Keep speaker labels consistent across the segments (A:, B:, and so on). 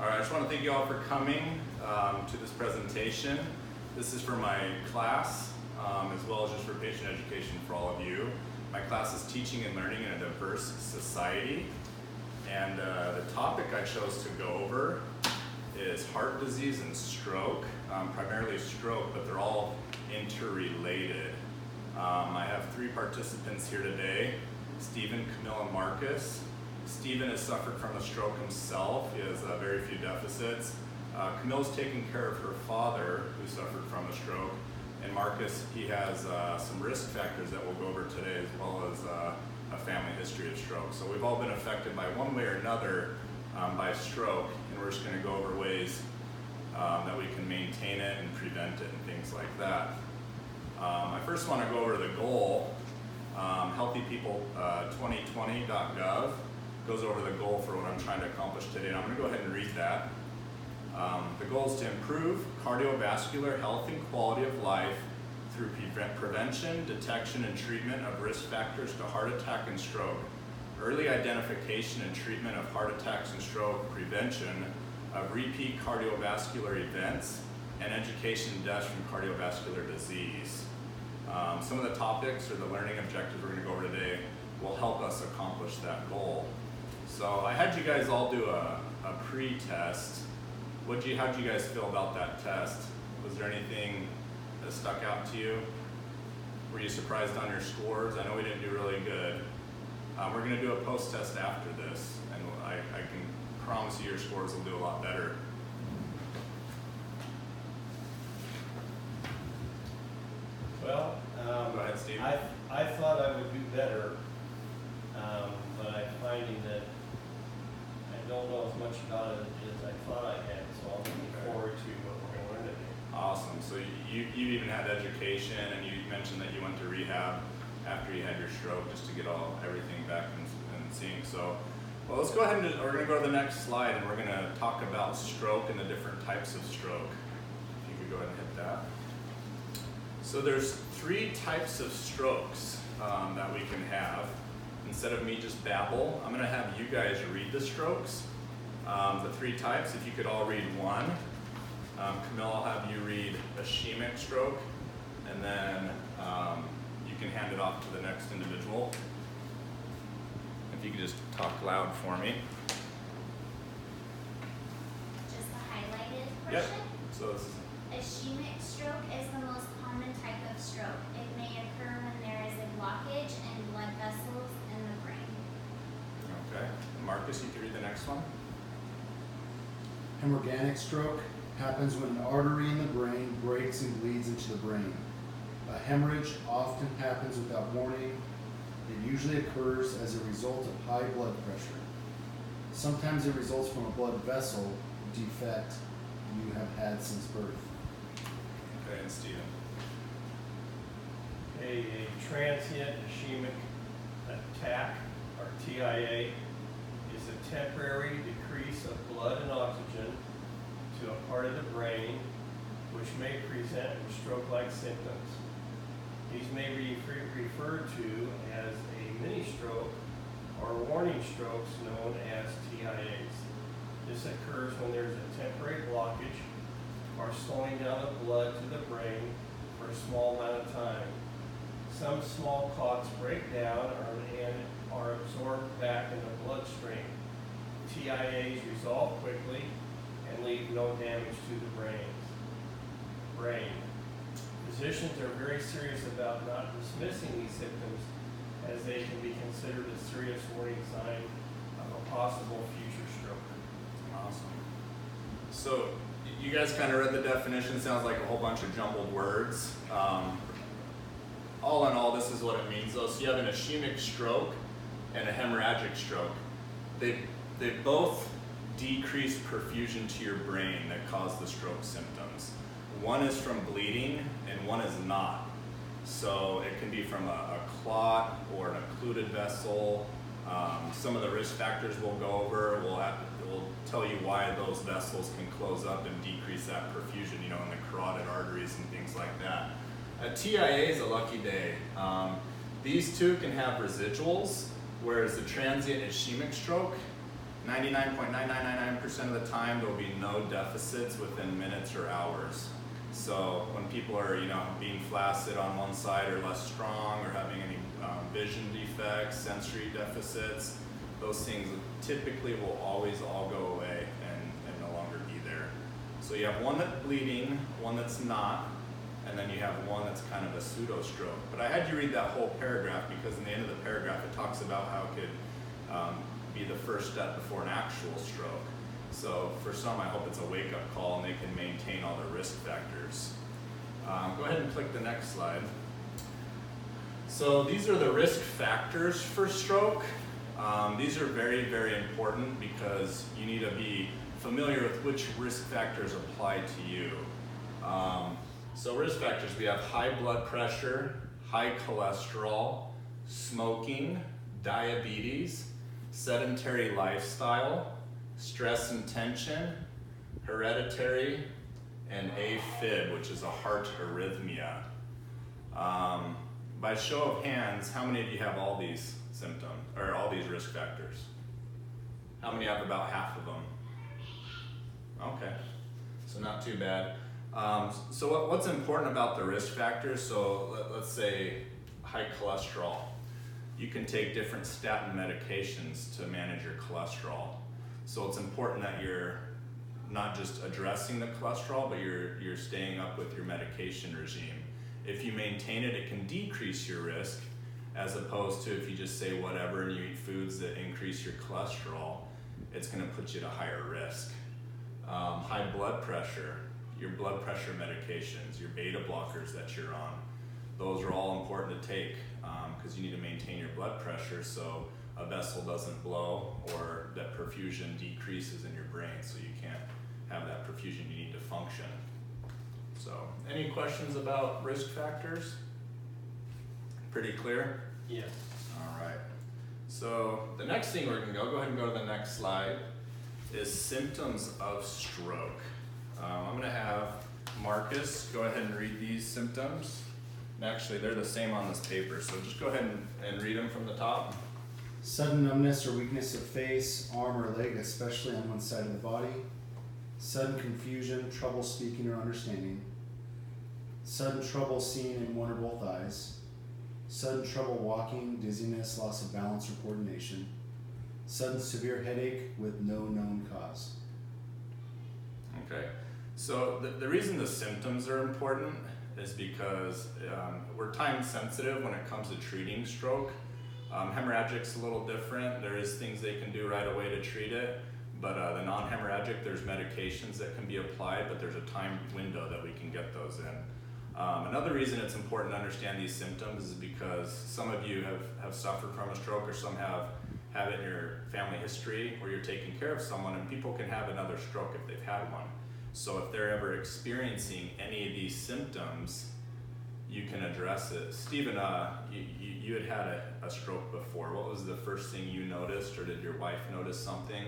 A: All right, I just want to thank you all for coming to this presentation. This is for my class, as well as just for patient education for all of you. My class is Teaching and Learning in a Diverse Society. And the topic I chose to go over is heart disease and stroke, primarily stroke, but they're all interrelated. I have three participants here today, Stephen, Camille, and Marcus. Stephen has suffered from a stroke himself. He has very few deficits. Camille's taking care of her father who suffered from a stroke. And Marcus, he has some risk factors that we'll go over today, as well as a family history of stroke. So we've all been affected by one way or another by stroke, and we're just going to go over ways that we can maintain it and prevent it and things like that. I first want to go over the goal. HealthyPeople2020.gov goes over the goal for what I'm trying to accomplish today, and I'm going to go ahead and read that. The goal is to improve cardiovascular health and quality of life through prevention, detection, and treatment of risk factors to heart attack and stroke, early identification and treatment of heart attacks and stroke, prevention of repeat cardiovascular events, and education and deaths from cardiovascular disease. Some of the topics or the learning objectives we're going to go over today will help us accomplish that goal. So I had you guys all do a pre-test. How'd you guys feel about that test? Was there anything that stuck out to you? Were you surprised on your scores? I know we didn't do really good. We're going to do a post-test after this, and I can promise you your scores will do a lot better.
B: Well,
A: go ahead, Steve.
B: I thought I would do better, but I'm finding that I don't know as much about it as I thought I had, so I'm looking forward to what we're going to learn today.
A: Awesome. So you even had education, and you mentioned that you went to rehab after you had your stroke just to get everything back and seeing. So, well, let's go ahead and we're going to go to the next slide, and we're going to talk about stroke and the different types of stroke. If you could go ahead and hit that. So there's three types of strokes that we can have. Instead of me just babble, I'm going to have you guys read the strokes, the three types. If you could all read one. Camille, I'll have you read ischemic stroke, and then you can hand it off to the next individual. If you could just talk loud for me.
C: Just the highlighted portion?
A: Yep. So this is
C: Ischemic stroke is the most common type of stroke. It may occur when there is a blockage in blood vessels in the brain.
A: okay. Marcus, you can read the next one.
D: Hemorrhagic stroke happens when an artery in the brain breaks and bleeds into the brain. A hemorrhage often happens without warning. It usually occurs as a result of high blood pressure. Sometimes it results from a blood vessel defect you have had since birth.
A: Okay, and Stephen.
B: A transient ischemic attack, or TIA, is a temporary decrease of blood and oxygen to a part of the brain which may present with stroke-like symptoms. These may be referred to as a mini-stroke or warning strokes known as TIAs. This occurs when there is a temporary blockage or slowing down of blood to the brain for a small amount of time. Some small clots break down and are absorbed back in the bloodstream. TIAs resolve quickly and leave no damage to the brain. Physicians are very serious about not dismissing these symptoms, as they can be considered a serious warning sign of a possible future stroke.
A: Awesome. So you guys kind of read the definition. Sounds like a whole bunch of jumbled words. All in all, this is what it means though. So you have an ischemic stroke and a hemorrhagic stroke. They both decrease perfusion to your brain that cause the stroke symptoms. One is from bleeding and one is not. So it can be from a clot or an occluded vessel. Some of the risk factors we'll go over, we'll tell you why those vessels can close up and decrease that perfusion, in the carotid arteries and things like that. A TIA is a lucky day. These two can have residuals, whereas the transient ischemic stroke 99.9999% of the time, there will be no deficits within minutes or hours. So when people are, being flaccid on one side or less strong or having any vision defects, sensory deficits, those things typically will always all go away and no longer be there. So you have one that's bleeding, one that's not, and then you have one that's kind of a pseudo stroke. But I had you read that whole paragraph because in the end of the paragraph it talks about how it could be the first step before an actual stroke. So for some, I hope it's a wake-up call and they can maintain all the risk factors. Go ahead and click the next slide. So these are the risk factors for stroke. These are very, very important because you need to be familiar with which risk factors apply to you. So risk factors, we have high blood pressure, high cholesterol, smoking, diabetes, sedentary lifestyle, stress and tension, hereditary, and AFib, which is a heart arrhythmia. By show of hands, how many of you have all these symptoms, or all these risk factors? How many have about half of them? Okay, so not too bad. So what's important about the risk factors? So let's say high cholesterol. You can take different statin medications to manage your cholesterol. So it's important that you're not just addressing the cholesterol, but you're staying up with your medication regime. If you maintain it, it can decrease your risk, as opposed to if you just say whatever and you eat foods that increase your cholesterol, it's gonna put you at a higher risk. High blood pressure, your blood pressure medications, your beta blockers that you're on, those are all important to take because you need to maintain your blood pressure so a vessel doesn't blow or that perfusion decreases in your brain, so you can't have that perfusion you need to function. So, any questions about risk factors? Pretty clear?
B: Yes.
A: All right. So the next thing we're gonna go ahead and go to the next slide, is symptoms of stroke. I'm gonna have Marcus go ahead and read these symptoms. And actually, they're the same on this paper, so just go ahead and read them from the top.
D: Sudden numbness or weakness of face, arm, or leg, especially on one side of the body. Sudden confusion, trouble speaking or understanding. Sudden trouble seeing in one or both eyes. Sudden trouble walking, dizziness, loss of balance or coordination. Sudden severe headache with no known cause.
A: Okay, so the reason the symptoms are important is because we're time sensitive when it comes to treating stroke. Hemorrhagic's a little different. There is things they can do right away to treat it, but the non-hemorrhagic, there's medications that can be applied, but there's a time window that we can get those in. Another reason it's important to understand these symptoms is because some of you have suffered from a stroke, or some have it in your family history where you're taking care of someone, and people can have another stroke if they've had one. So if they're ever experiencing any of these symptoms, you can address it. Stephen, you had a stroke before. What was the first thing you noticed, or did your wife notice something?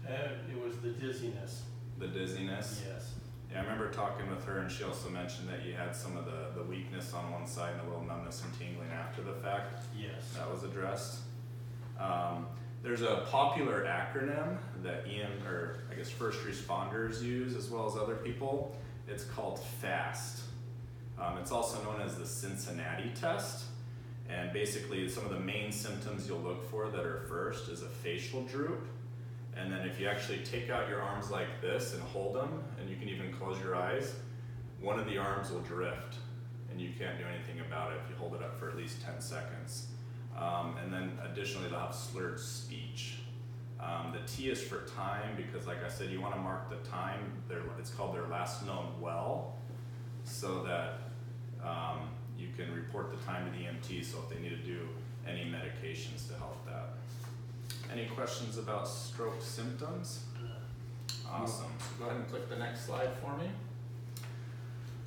B: It was the dizziness.
A: The dizziness?
B: Yes.
A: Yeah, I remember talking with her, and she also mentioned that you had some of the weakness on one side and a little numbness and tingling after the fact.
B: Yes.
A: That was addressed. There's a popular acronym that first responders use, as well as other people. It's called FAST. It's also known as the Cincinnati test. And basically, some of the main symptoms you'll look for that are first is a facial droop. And then if you actually take out your arms like this and hold them, and you can even close your eyes, one of the arms will drift, and you can't do anything about it if you hold it up for at least 10 seconds. And then additionally, they'll have slurred speech. The T is for time, because like I said, you want to mark the time. It's called their last known well, so that you can report the time to the EMT, so if they need to do any medications to help that. Any questions about stroke symptoms? Awesome. So go ahead and click the next slide for me.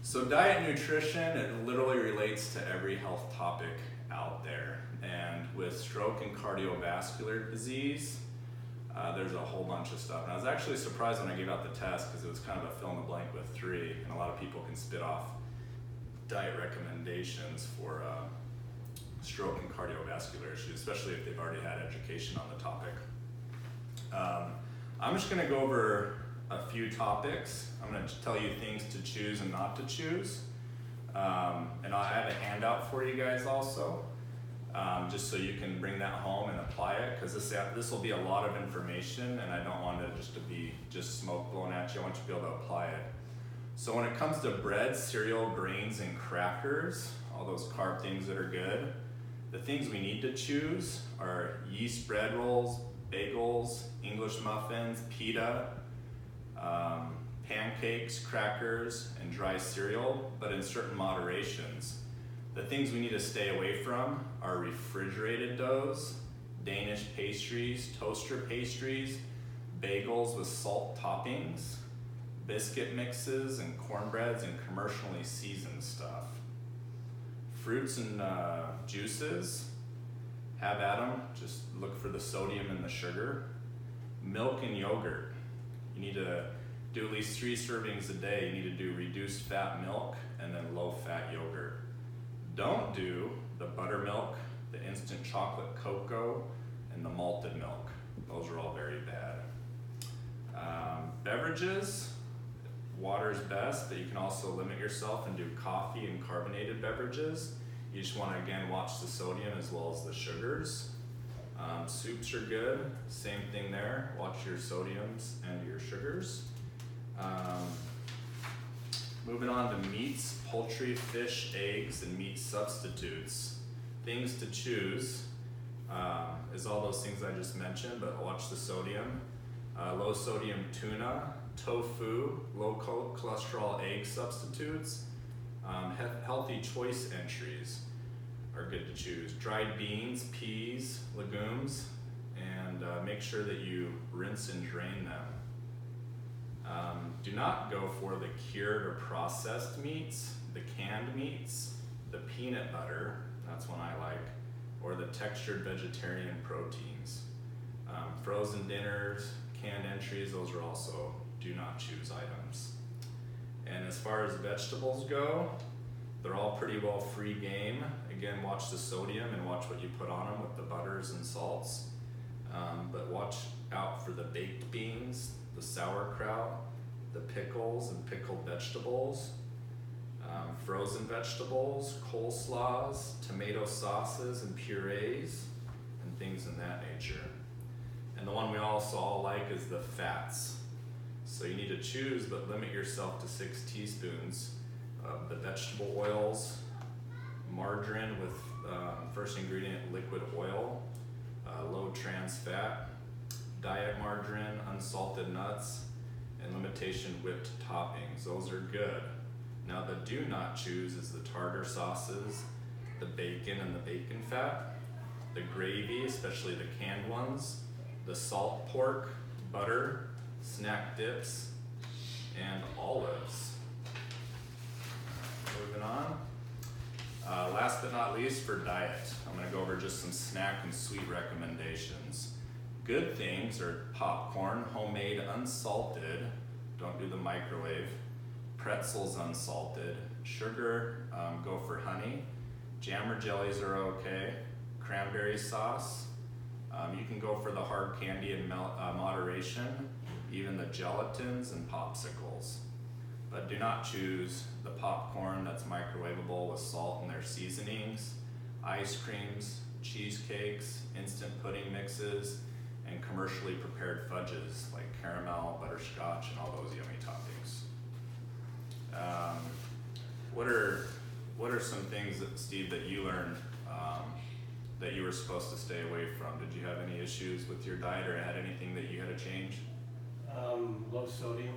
A: So diet and nutrition, it literally relates to every health topic out there. And with stroke and cardiovascular disease, there's a whole bunch of stuff. And I was actually surprised when I gave out the test, because it was kind of a fill in the blank with 3, and a lot of people can spit off diet recommendations for stroke and cardiovascular issues, especially if they've already had education on the topic. I'm just gonna go over a few topics. I'm gonna tell you things to choose and not to choose. And I have a handout for you guys also, just so you can bring that home and apply it, because this will be a lot of information, and I don't want it just to be just smoke blowing at you. I want you to be able to apply it. So when it comes to bread, cereal, grains, and crackers, all those carb things that are good, the things we need to choose are yeast bread rolls, bagels, English muffins, pita, pancakes, crackers, and dry cereal, but in certain moderations. The things we need to stay away from are refrigerated doughs, Danish pastries, toaster pastries, bagels with salt toppings, biscuit mixes, and cornbreads, and commercially seasoned stuff. Fruits and juices, have at them, just look for the sodium and the sugar. Milk and yogurt, you need to do at least 3 servings a day. You need to do reduced fat milk and then low fat yogurt. Don't do the buttermilk, the instant chocolate cocoa, and the malted milk. Those are all very bad. Beverages, water's best, but you can also limit yourself and do coffee and carbonated beverages. You just want to, again, watch the sodium as well as the sugars. Soups are good, same thing there. Watch your sodiums and your sugars. Moving on to meats, poultry, fish, eggs, and meat substitutes. Things to choose is all those things I just mentioned, but watch the sodium. Low sodium tuna, tofu, low cholesterol egg substitutes, healthy choice entries are good to choose. Dried beans, peas, legumes, and make sure that you rinse and drain them. Do not go for the cured or processed meats, the canned meats, the peanut butter, that's one I like, or the textured vegetarian proteins. Frozen dinners, canned entries, those are also do not choose items. And as far as vegetables go, they're all pretty well free game. Again, watch the sodium and watch what you put on them with the butters and salts. But watch out for the baked beans, the sauerkraut, the pickles and pickled vegetables, frozen vegetables, coleslaws, tomato sauces and purees, and things in that nature. And the one we also all like is the fats. So you need to choose, but limit yourself to 6 teaspoons of the vegetable oils, margarine with first ingredient liquid oil, low trans fat, diet margarine, unsalted nuts, and limitation whipped toppings. Those are good. Now the do not choose is the tartar sauces, the bacon and the bacon fat, the gravy, especially the canned ones, the salt pork, butter, snack dips, and olives. Moving on. Last but not least, for diet, I'm going to go over just some snack and sweet recommendations. Good things are popcorn, homemade, unsalted. Don't do the microwave. Pretzels, unsalted. Sugar, go for honey. Jam or jellies are okay. Cranberry sauce. You can go for the hard candy in moderation, even the gelatins and popsicles. But do not choose the popcorn that's microwavable with salt and their seasonings, ice creams, cheesecakes, instant pudding mixes, and commercially prepared fudges like caramel, butterscotch, and all those yummy toppings. What are some things that, Steve, that you learned that you were supposed to stay away from? Did you have any issues with your diet, or had anything that you had to change?
B: Low sodium.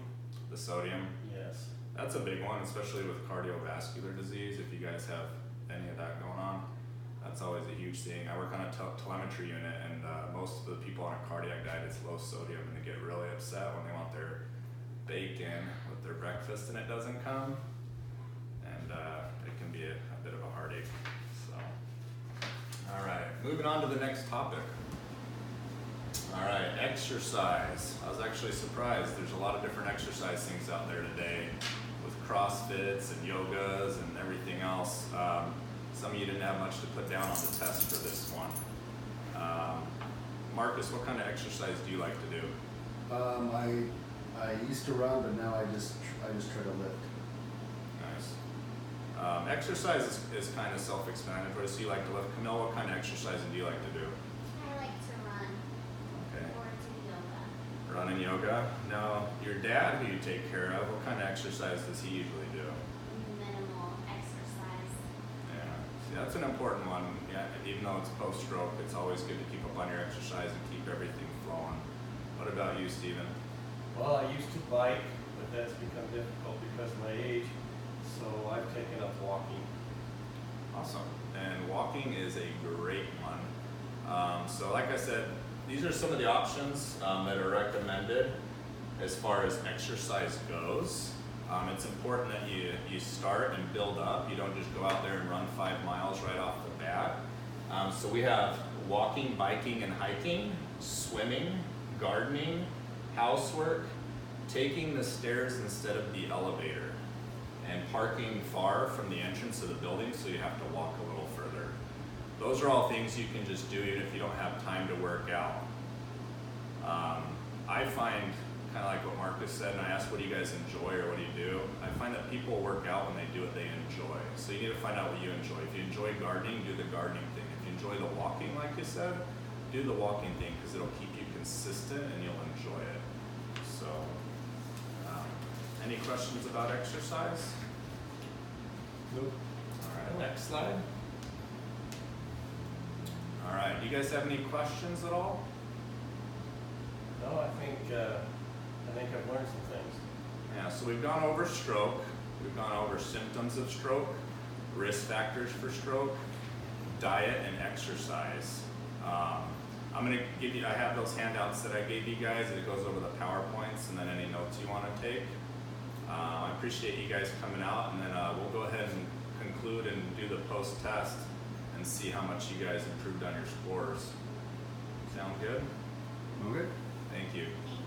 A: The sodium?
B: Yes.
A: That's a big one, especially with cardiovascular disease. If you guys have any of that going on, that's always a huge thing. I work on a telemetry unit, and most of the people on a cardiac diet, it's low sodium, and they get really upset when they want their bacon with their breakfast and it doesn't come. And it can be a bit of a heartache. So, all right, moving on to the next topic. All right, exercise. I was actually surprised. There's a lot of different exercise things out there today with CrossFits and yogas and everything else. Some of you didn't have much to put down on the test for this one. Marcus, what kind of exercise do you like to do?
D: I used to run, but now I just try to lift.
A: Nice. Exercise is kind of self-explanatory. So you like to lift. Camille, what kind of exercising do you like to do?
C: I like to run
A: Okay.
C: or do yoga.
A: Run and yoga. Now, your dad, who you take care of, what kind of exercise does he usually do?
C: Minimal exercise.
A: Yeah. See, that's an important one. Yeah. Even though it's post-stroke, it's always good to keep up on your exercise and keep everything flowing. What about you, Stephen?
B: Well, I used to bike, but that's become difficult because of my age, so I've taken up walking.
A: Awesome. And walking is a great one. So like I said, these are some of the options that are recommended as far as exercise goes. It's important that you start and build up. You don't just go out there and run 5 miles right off the bat. So we have walking, biking, and hiking, swimming, gardening, housework, taking the stairs instead of the elevator, and parking far from the entrance of the building so you have to walk a little further. Those are all things you can just do even if you don't have time to work out. I find, kind of like what Marcus said, and I asked what do you guys enjoy or what do you do? I find that people work out when they do what they enjoy. So you need to find out what you enjoy. If you enjoy gardening, do the gardening thing. If you enjoy the walking, like you said, do the walking thing because it'll keep you consistent and you'll enjoy it. So, any questions about exercise?
B: Nope.
A: All right, next slide. All right, do you guys have any questions at all?
B: No, I think I've learned some things.
A: Yeah, so we've gone over stroke, we've gone over symptoms of stroke, risk factors for stroke, diet, and exercise. I'm gonna give you, I have those handouts that I gave you guys, and it goes over the PowerPoints and then any notes you wanna take. I appreciate you guys coming out, and then we'll go ahead and conclude and do the post-test and see how much you guys improved on your scores. Sound good?
D: Okay.
A: Thank you.
C: Thank